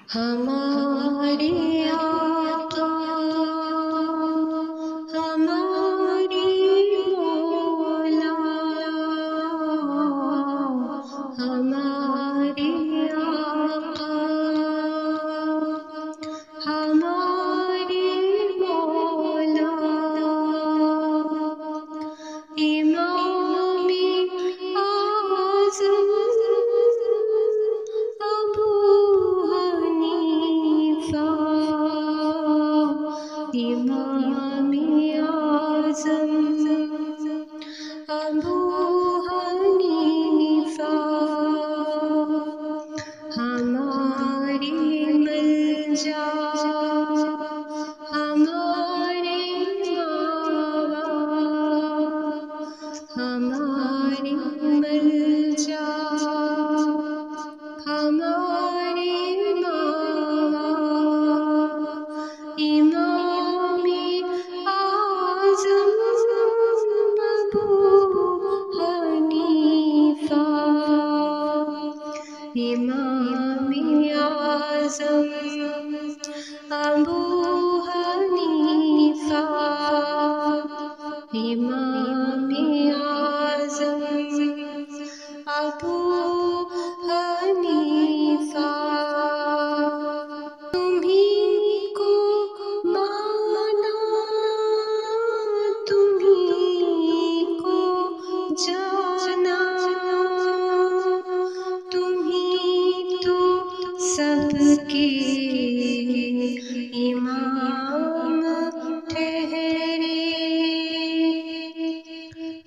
ہمارے آقا ہمارے مولا، ہمارے آقا ہمارے مولا، امام اعظم ابو حنیفہ، امام اعظم ابو حنیفہ، ہمارے ملجا ہمارے ماوا، ہمارے ملجا ہمارے ماوا، امام اعظم ابو حنیفہ، امام اعظم ابو حنیفہ، امام اعظم ابو حنیفہ، تمہیں کو مانا تمہیں کو جانا، تمہیں تو سب کے امام ٹھہرے،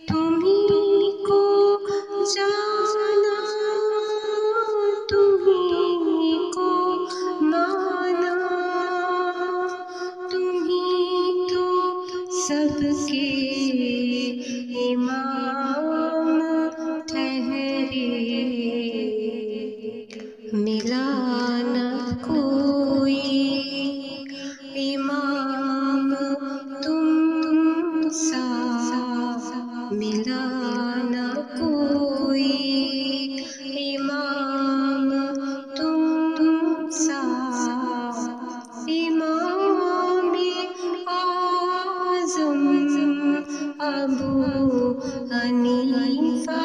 تمہیں کو جانا تمہیں کو مانا، تمہیں تو سب کے امام ٹھہرے، ملا نہ کوئی امام تم سا، ملا نہ کوئی امام تم سا، امام اعظم ابو حنیفہ،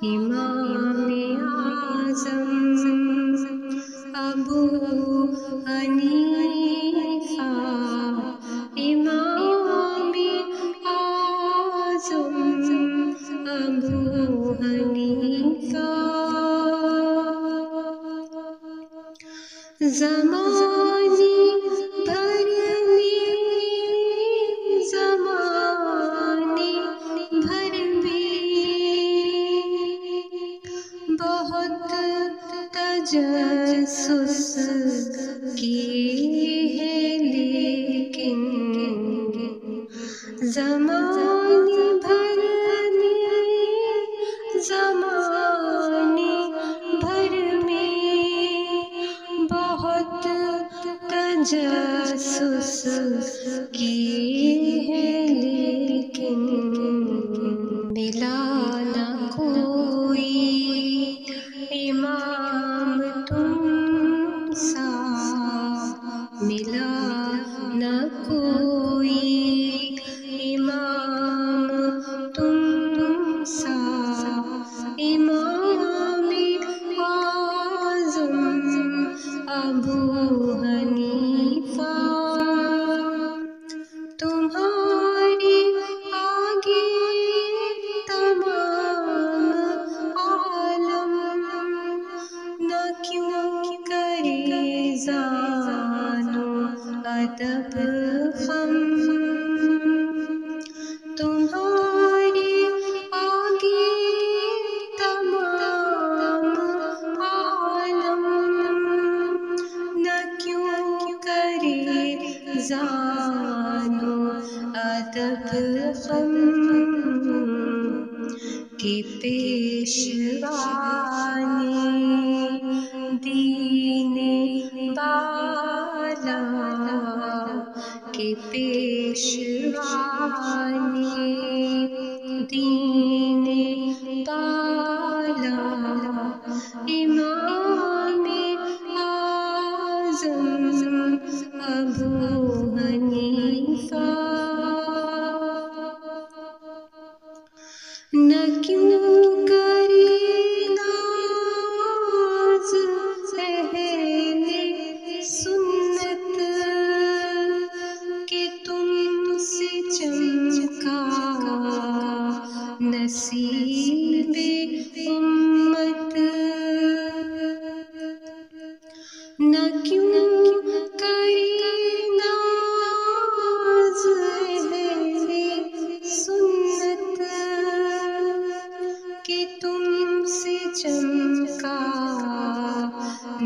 امام اعظم ابو حنیفہ، امام اعظم ابو حنیفہ، زمانے بھر میں زمانے بھر میں بہت تجسس کیے ہیں، لیکن زمانے بھر میں زمانے بھر میں بہت تجسس کیے ہیں، لیکن ملا نہ کوئی امام تم سا، ملا نہ کوئی امام تم سا، امام اعظم ابو حنیفہ، تمہارے آگے تمام عالم نہ کیوں کرے زان و ادب خم، تمہارے آگے تمام عالم نہ کیوں کرے زان و ادب خم، کہ پیشوا نے دین بالا، کہ پیشوا نے دین بالا، امام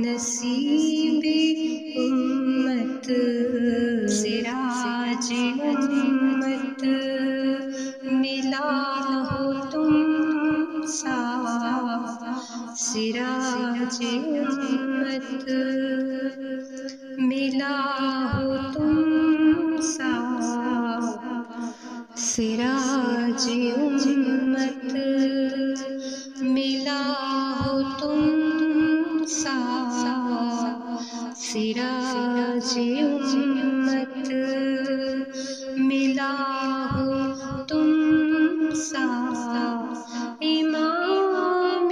نصیب امت سراج امت ملا ہو تم سا سراج امت ملا ہو تم سا سراج امت ملا ہو تم سا سراج امت ملا ہو تم سا امام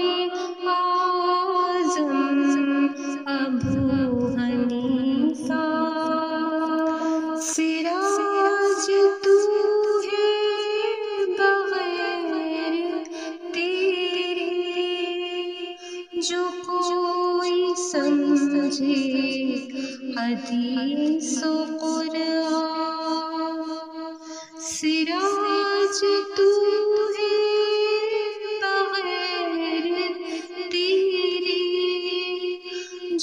اعظم ابو حنیفہ سراج تو ہے بغیر تیرے جو کوئی سمجھے حدیث و قرآن سراج تو ہے بغیر تیرے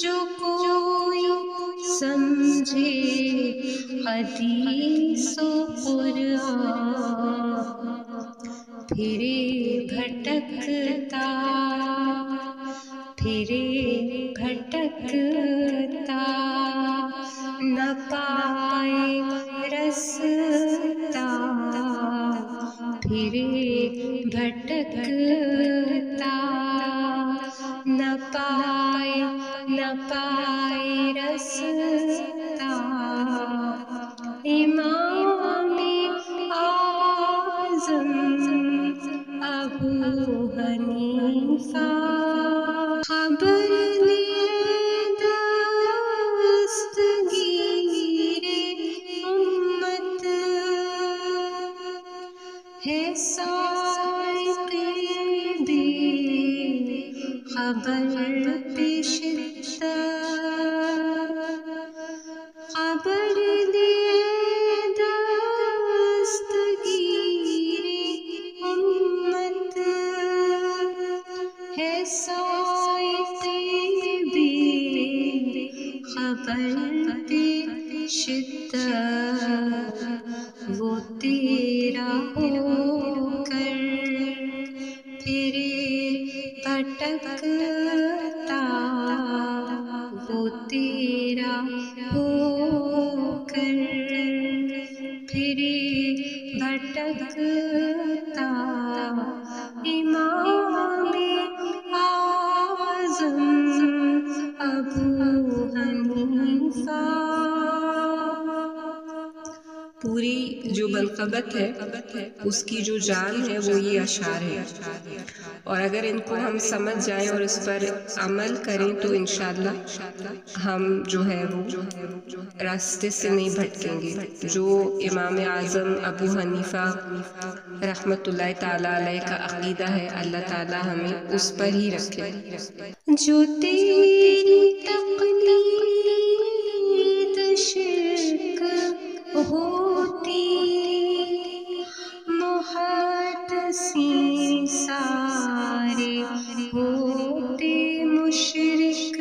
جو کوئی سمجھے حدیث و قرآن پھرے بھٹکتا پھرے بھٹکتا نہ پائے رستا پھرے بھٹکتا نہ پائے رستا امام اعظم ابو حنیفہ خبر لیے دستگیر امت ہے سائق بے خبر پیشتر خبر لیے دستگیر امت ہے سائق بے خبر پیشتر وہ تیرا ہو کر پھرے بھٹکتا وہ تیرا ہو کر پھرے بھٹکتا امام اعظم ابو حنیفہ پوری جو منقبت ہے اس کی جو جان ہے وہ یہ اشعار ہے، اور اگر ان کو ہم سمجھ جائیں اور اس پر عمل کریں تو انشاءاللہ ہم جو ہے وہ راستے سے نہیں بھٹکیں گے۔ جو امام اعظم ابو حنیفہ رحمۃ اللہ تعالیٰ علیہ کا عقیدہ ہے، اللہ تعالیٰ ہمیں اس پر ہی رکھے۔ جو تیری تقلید شرک ہوتی محدثین سارے ہوتے مشرک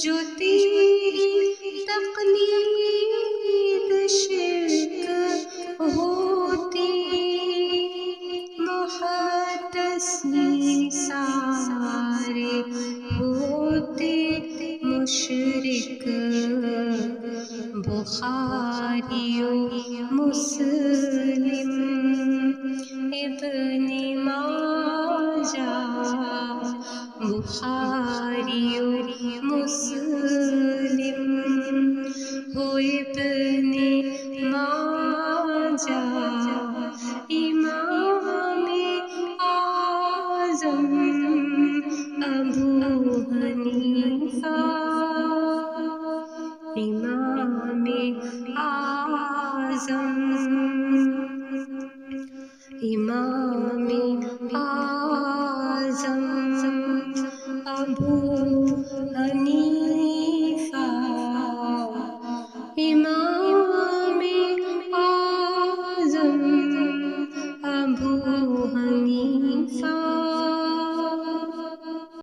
جو تیری تقلید شرک ہوتی محدثین سارے ہوتے مشرک بخاری و مسلم ابن ماجہ بخاری و مسلم ہو ابن